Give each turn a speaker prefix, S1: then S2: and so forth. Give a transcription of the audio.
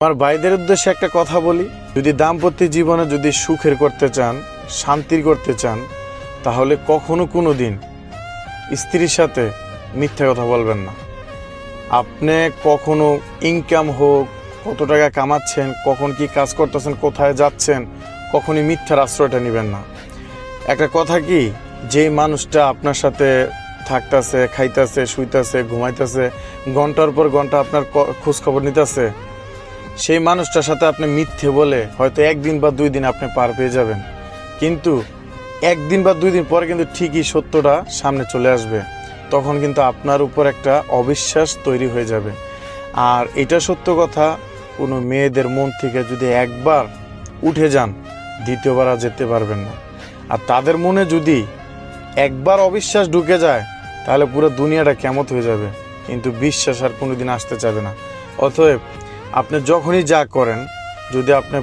S1: আমার ভাইদের উদ্দেশ্যে একটা কথা বলি, যদি দাম্পত্য জীবনে যদি সুখের করতে চান, শান্তির করতে চান, তাহলে কখনো কোনো দিন স্ত্রীর সাথে মিথ্যা কথা বলবেন না। আপনি কখনো ইনকাম হোক, কত টাকা কামাচ্ছেন, কখন কি কাজ করতেছেন, কোথায় যাচ্ছেন, কখনই মিথ্যার আশ্রয়টা নেবেন না। একটা কথা কি, যেই মানুষটা আপনার সাথে থাকতেছে, খাইতেছে, শুইতেছে, ঘুমাইতেছে, ঘন্টার পর ঘন্টা আপনার খোঁজখবর নিতেছে, সেই মানুষটার সাথে আপনি মিথ্যে বলে হয়তো একদিন বা 2 দিন আপনি পার পেয়ে যাবেন, কিন্তু একদিন বা 2 দিন পরে কিন্তু ঠিকই সত্যটা সামনে চলে আসবে। তখন কিন্তু আপনার উপর একটা অবিশ্বাস তৈরি হয়ে যাবে। আর এটা সত্য কথা, কোনো মেয়েদের মন থেকে যদি একবার উঠে যান, দ্বিতীয়বার আর যেতে পারবেন না। আর তাদের মনে যদি একবার অবিশ্বাস ঢুকে যায়, তাহলে পুরো দুনিয়াটা কিয়ামত হয়ে যাবে, কিন্তু বিশ্বাস আর কোনোদিন আসতে চাবে না। অতএব আপনি যখনই যা করেন, যদি আপনি